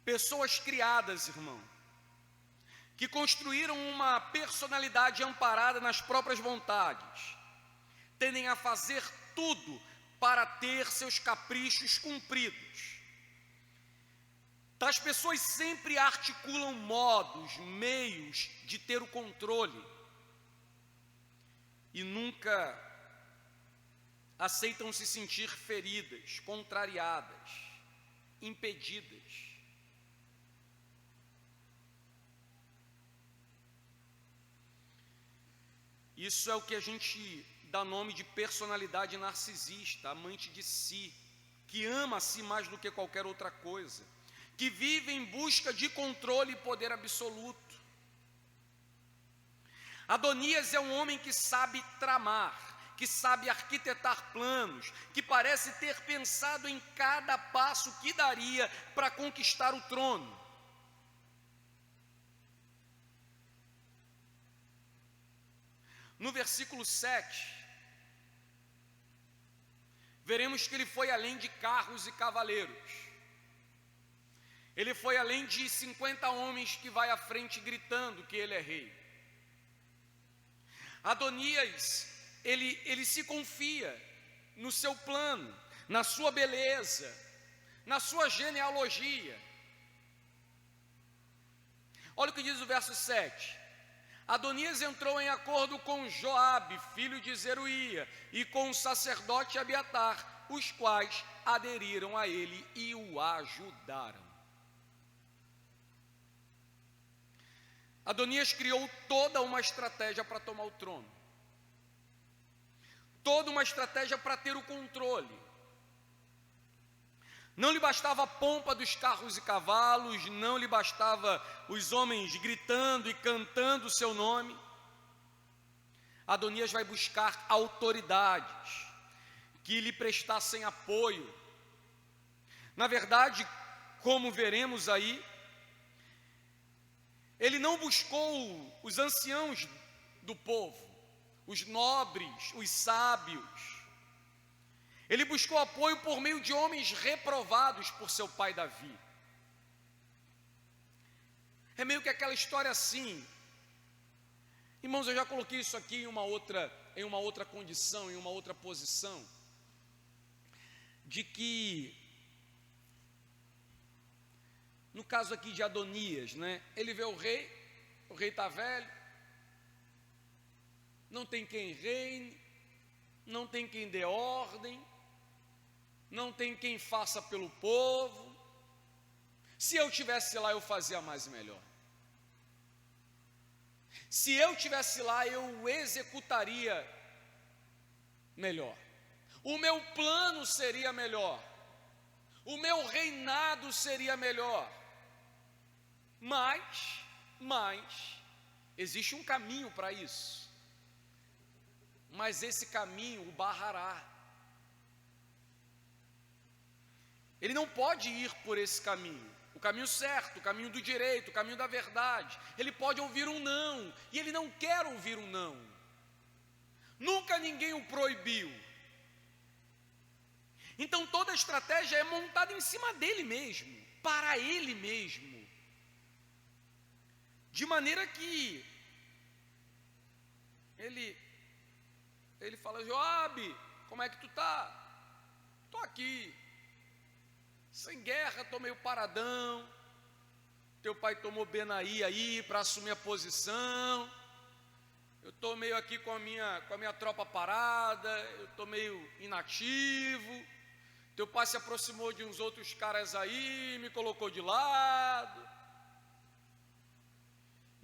Pessoas criadas, irmão, que construíram uma personalidade amparada nas próprias vontades, tendem a fazer tudo para ter seus caprichos cumpridos. Tais pessoas sempre articulam modos, meios de ter o controle e nunca aceitam se sentir feridas, contrariadas, impedidas. Isso é o que a gente dá nome de personalidade narcisista, amante de si, que ama a si mais do que qualquer outra coisa, que vive em busca de controle e poder absoluto. Adonias é um homem que sabe tramar, que sabe arquitetar planos, que parece ter pensado em cada passo que daria para conquistar o trono. No versículo 7, veremos que ele foi além de carros e cavaleiros. Ele foi além de 50 homens que vai à frente gritando que ele é rei. Adonias, ele se confia no seu plano, na sua beleza, na sua genealogia. Olha o que diz o verso 7. Adonias entrou em acordo com Joabe, filho de Zeruía, e com o sacerdote Abiatar, os quais aderiram a ele e o ajudaram. Adonias criou toda uma estratégia para tomar o trono, toda uma estratégia para ter o controle. Não lhe bastava a pompa dos carros e cavalos, não lhe bastava os homens gritando e cantando o seu nome. Adonias vai buscar autoridades que lhe prestassem apoio. Na verdade, como veremos aí, ele não buscou os anciãos do povo, os nobres, os sábios. Ele buscou apoio por meio de homens reprovados por seu pai Davi. É meio que aquela história assim. Irmãos, eu já coloquei isso aqui em uma outra condição, em uma outra posição, de que, no caso aqui de Adonias, né? Ele vê o rei está velho, não tem quem reine, não tem quem dê ordem, não tem quem faça pelo povo. Se eu tivesse lá, eu fazia mais e melhor. Se eu tivesse lá, eu executaria melhor. O meu plano seria melhor. O meu reinado seria melhor. Mas, existe um caminho para isso. Mas esse caminho o barrará. Ele não pode ir por esse caminho, o caminho certo, o caminho do direito, o caminho da verdade. Ele pode ouvir um não, e ele não quer ouvir um não. Nunca ninguém o proibiu. Então toda a estratégia é montada em cima dele mesmo, para ele mesmo. De maneira que ele fala: Joabe, como é que tu tá? Estou aqui, sem guerra, estou meio paradão. Teu pai tomou Benaí aí para assumir a posição. Eu estou meio aqui com a minha tropa parada, eu estou meio inativo. Teu pai se aproximou de uns outros caras aí, me colocou de lado.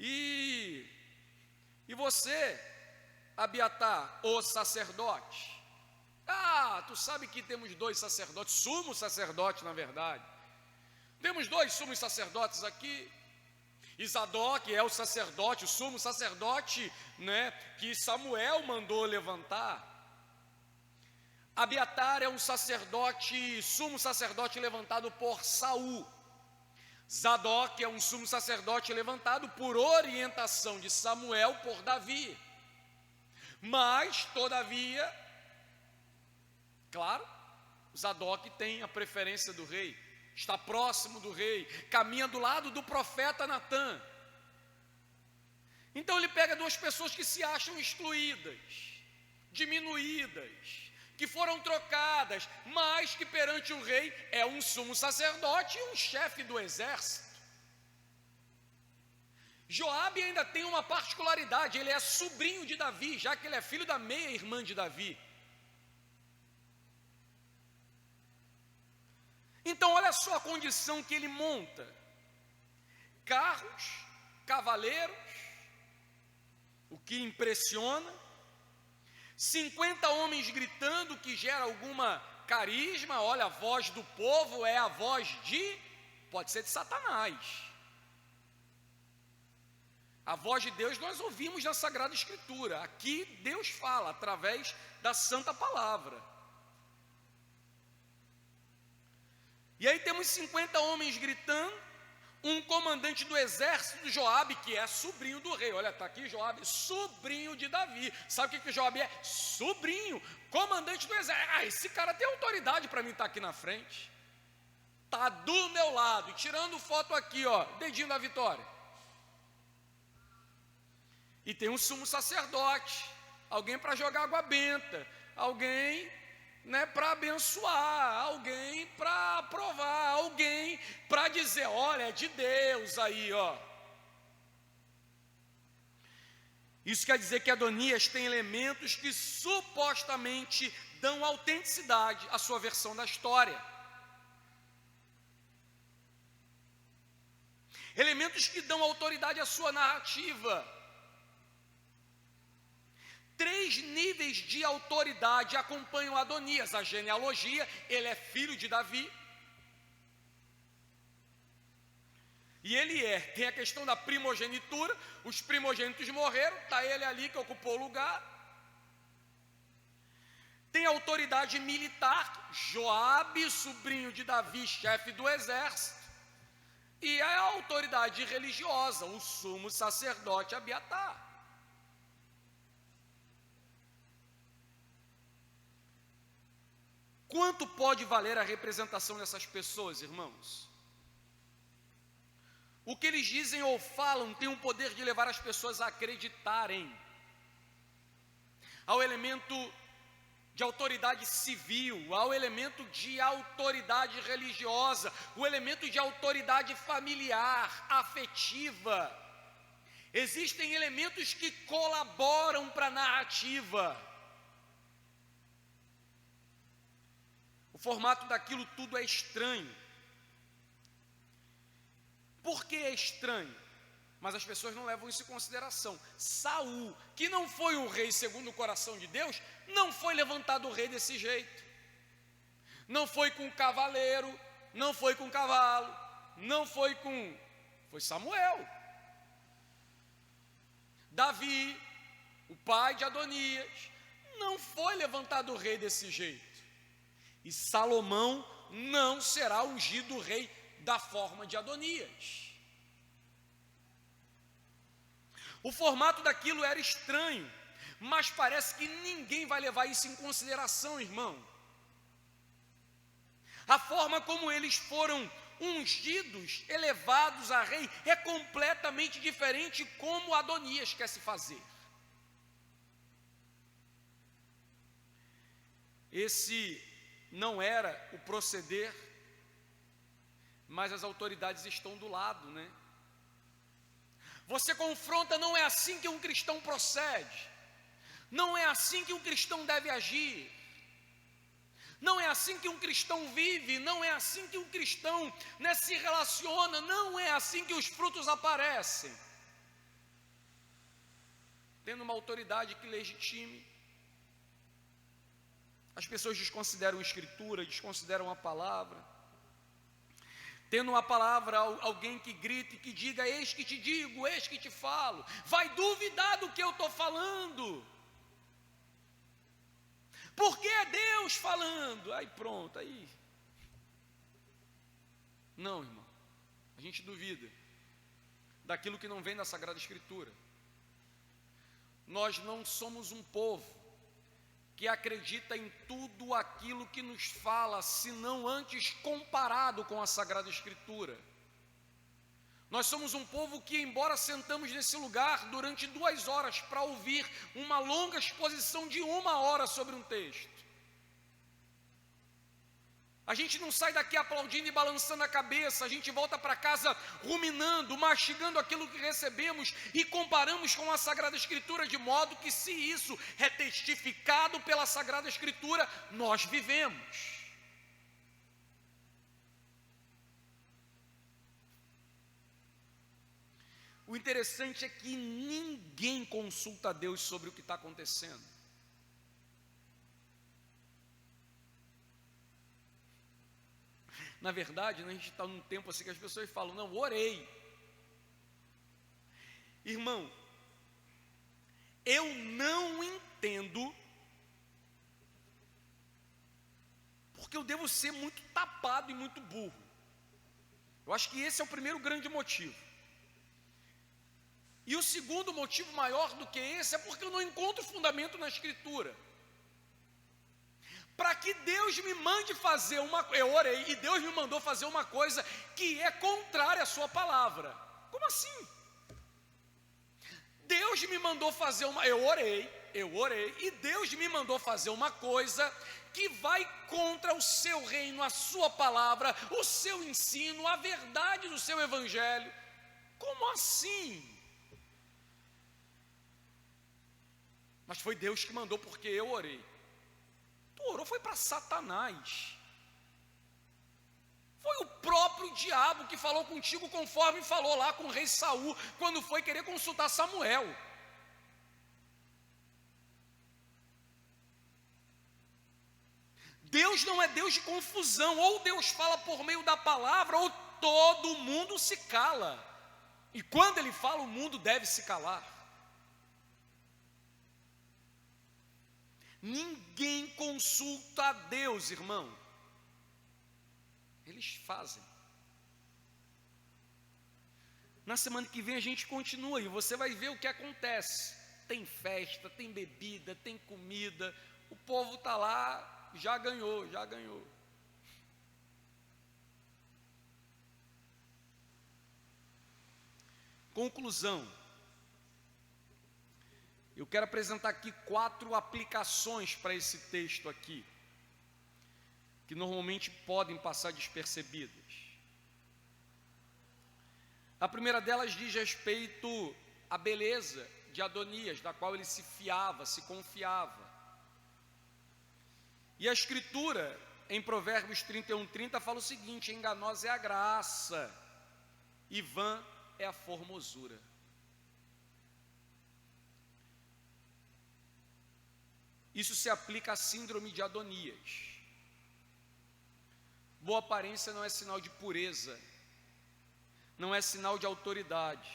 E você, Abiatar, o sacerdote? Tu sabe que temos 2 sacerdotes, sumo sacerdote na verdade. Temos 2 sumos sacerdotes aqui. Zadok é o sacerdote, o sumo sacerdote, né, que Samuel mandou levantar. Abiatar é um sacerdote, sumo sacerdote levantado por Saul. Zadok é um sumo sacerdote levantado por orientação de Samuel por Davi. Mas, todavia, claro, Zadok tem a preferência do rei, está próximo do rei, caminha do lado do profeta Natã. Então ele pega 2 pessoas que se acham excluídas, diminuídas, que foram trocadas, mas que perante o rei é um sumo sacerdote e um chefe do exército. Joabe ainda tem uma particularidade, ele é sobrinho de Davi, já que ele é filho da meia-irmã de Davi. Então olha só a condição que ele monta: carros, cavaleiros, o que impressiona, 50 homens gritando, que gera alguma carisma. Olha, a voz do povo é a voz pode ser de Satanás. A voz de Deus nós ouvimos na Sagrada Escritura. Aqui Deus fala através da Santa Palavra. E aí temos 50 homens gritando, um comandante do exército, Joabe, que é sobrinho do rei. Olha, está aqui Joabe, sobrinho de Davi. Sabe o que Joabe é? Sobrinho, comandante do exército. Ah, esse cara tem autoridade para mim estar aqui na frente. Está do meu lado, tirando foto aqui, ó, dedinho da vitória. E tem um sumo sacerdote, alguém para jogar água benta, alguém, né, para abençoar, alguém para aprovar, alguém para dizer, olha, é de Deus aí, ó. Isso quer dizer que Adonias tem elementos que supostamente dão autenticidade à sua versão da história. Elementos que dão autoridade à sua narrativa. 3 níveis de autoridade acompanham Adonias. A genealogia, ele é filho de Davi. E tem a questão da primogenitura, os primogênitos morreram, está ele ali que ocupou o lugar. Tem a autoridade militar, Joabe, sobrinho de Davi, chefe do exército. E a autoridade religiosa, o sumo sacerdote Abiatar. Quanto pode valer a representação dessas pessoas, irmãos? O que eles dizem ou falam tem o poder de levar as pessoas a acreditarem ao elemento de autoridade civil, ao elemento de autoridade religiosa, o elemento de autoridade familiar, afetiva. Existem elementos que colaboram para a narrativa. O formato daquilo tudo é estranho. Por que é estranho? Mas as pessoas não levam isso em consideração. Saul, que não foi um rei segundo o coração de Deus, não foi levantado rei desse jeito. Não foi com cavaleiro, não foi com cavalo, não foi com... Foi Samuel. Davi, o pai de Adonias, não foi levantado rei desse jeito. E Salomão não será ungido rei da forma de Adonias. O formato daquilo era estranho, mas parece que ninguém vai levar isso em consideração, irmão. A forma como eles foram ungidos, elevados a rei, é completamente diferente como Adonias quer se fazer. Esse não era o proceder, mas as autoridades estão do lado, né? Você confronta, não é assim que um cristão procede, não é assim que um cristão deve agir, não é assim que um cristão vive, não é assim que um cristão, né, se relaciona, não é assim que os frutos aparecem. Tendo uma autoridade que legitime, as pessoas desconsideram a Escritura, desconsideram a palavra. Tendo uma palavra, alguém que grite, que diga, eis que te digo, eis que te falo, vai duvidar do que eu estou falando, porque é Deus falando, aí pronto, aí, não, irmão, a gente duvida daquilo que não vem da Sagrada Escritura. Nós não somos um povo que acredita em tudo aquilo que nos fala, senão antes comparado com a Sagrada Escritura. Nós somos um povo que, embora sentamos nesse lugar durante 2 horas para ouvir uma longa exposição de 1 hora sobre um texto, a gente não sai daqui aplaudindo e balançando a cabeça, a gente volta para casa ruminando, mastigando aquilo que recebemos e comparamos com a Sagrada Escritura, de modo que, se isso é testificado pela Sagrada Escritura, nós vivemos. O interessante é que ninguém consulta a Deus sobre o que está acontecendo. Na verdade, a gente está num tempo assim que as pessoas falam, não, orei. Irmão, eu não entendo, porque eu devo ser muito tapado e muito burro. Eu acho que esse é o primeiro grande motivo. E o segundo motivo maior do que esse é porque eu não encontro fundamento na Escritura. Para que Deus me mande fazer eu orei e Deus me mandou fazer uma coisa que é contrária à sua palavra. Como assim? Deus me mandou fazer eu orei, e Deus me mandou fazer uma coisa que vai contra o seu reino, a sua palavra, o seu ensino, a verdade do seu evangelho. Como assim? Mas foi Deus que mandou, porque eu orei. Tu orou foi para Satanás. Foi o próprio diabo que falou contigo, conforme falou lá com o rei Saul, quando foi querer consultar Samuel. Deus não é Deus de confusão. Ou Deus fala por meio da palavra, ou todo mundo se cala. E quando Ele fala, o mundo deve se calar. Ninguém consulta a Deus, irmão. Eles fazem. Na semana que vem a gente continua e você vai ver o que acontece. Tem festa, tem bebida, tem comida. O povo está lá, já ganhou. Conclusão. Eu quero apresentar aqui 4 aplicações para esse texto aqui, que normalmente podem passar despercebidas. A primeira delas diz respeito à beleza de Adonias, da qual ele se fiava, se confiava. E a Escritura, em Provérbios 31:30, fala o seguinte: enganosa é a graça, e vã é a formosura. Isso se aplica à síndrome de Adonias. Boa aparência não é sinal de pureza, não é sinal de autoridade,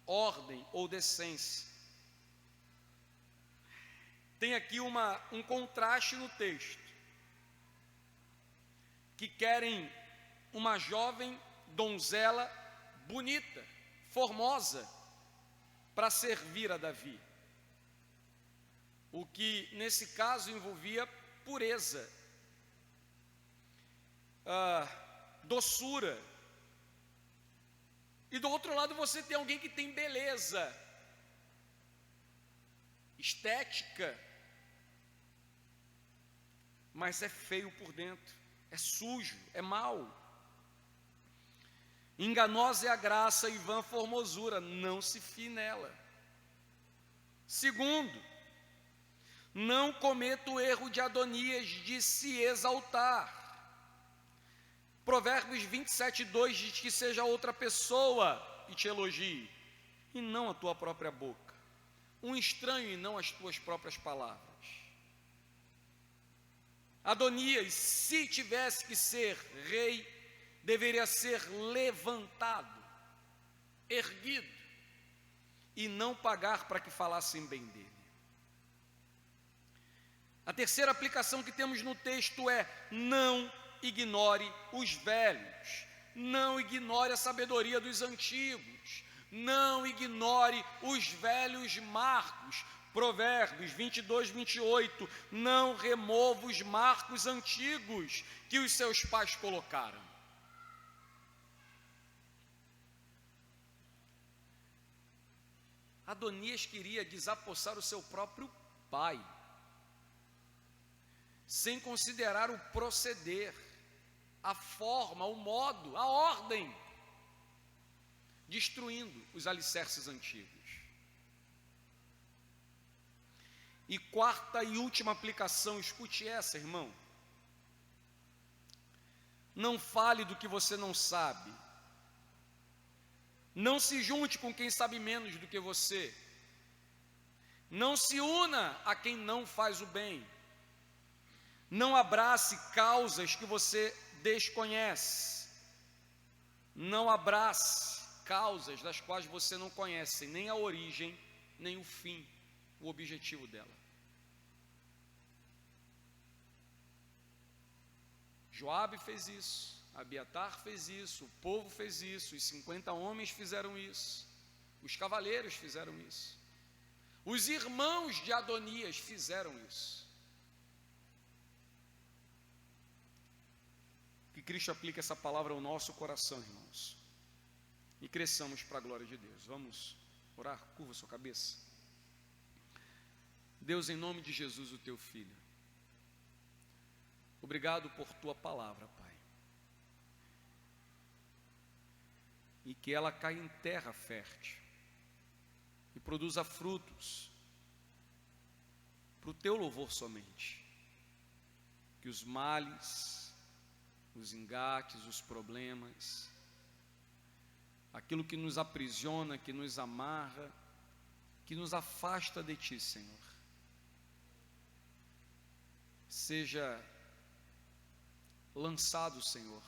ordem ou decência. Tem aqui um contraste no texto, que querem uma jovem donzela bonita, formosa, para servir a Davi. O que nesse caso envolvia pureza, doçura. E do outro lado você tem alguém que tem beleza, estética, mas é feio por dentro, é sujo, é mau. Enganosa é a graça e vã formosura, não se fie nela. Segundo, não cometa o erro de Adonias de se exaltar. Provérbios 27:2 diz que seja outra pessoa e te elogie, e não a tua própria boca, um estranho e não as tuas próprias palavras. Adonias, se tivesse que ser rei, deveria ser levantado, erguido, e não pagar para que falassem bem dele. A terceira aplicação que temos no texto é: não ignore os velhos, não ignore a sabedoria dos antigos, não ignore os velhos marcos. Provérbios 22:28, não remova os marcos antigos que os seus pais colocaram. Adonias queria desapossar o seu próprio pai, sem considerar o proceder, a forma, o modo, a ordem, destruindo os alicerces antigos. E quarta e última aplicação, escute essa, irmão. Não fale do que você não sabe. Não se junte com quem sabe menos do que você. Não se una a quem não faz o bem. Não abrace causas que você desconhece. Não abrace causas das quais você não conhece nem a origem, nem o fim, o objetivo dela. Joabe fez isso, Abiatar fez isso, o povo fez isso, os 50 homens fizeram isso, os cavaleiros fizeram isso, os irmãos de Adonias fizeram isso. Que Cristo aplique essa palavra ao nosso coração, irmãos, e cresçamos para a glória de Deus. Vamos orar? Curva sua cabeça. Deus, em nome de Jesus, o teu Filho, obrigado por tua palavra, Pai, e que ela caia em terra fértil e produza frutos para o teu louvor somente. Que os males, os engates, os problemas, aquilo que nos aprisiona, que nos amarra, que nos afasta de Ti, Senhor, seja lançado, Senhor,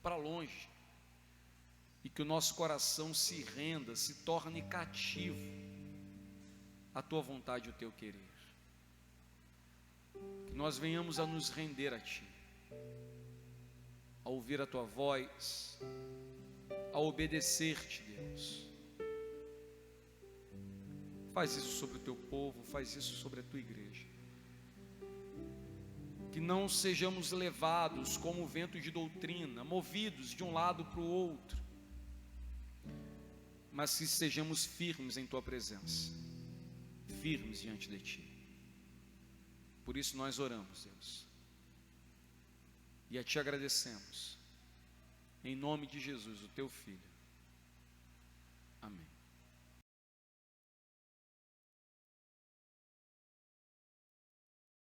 para longe, e que o nosso coração se renda, se torne cativo à Tua vontade e ao Teu querer. Que nós venhamos a nos render a Ti, a ouvir a Tua voz, a obedecer-te, Deus. Faz isso sobre o Teu povo, faz isso sobre a Tua igreja. Que não sejamos levados como vento de doutrina, movidos de um lado para o outro, mas que sejamos firmes em Tua presença, firmes diante de Ti. Por isso nós oramos, Deus, e a Te agradecemos, em nome de Jesus, o Teu Filho.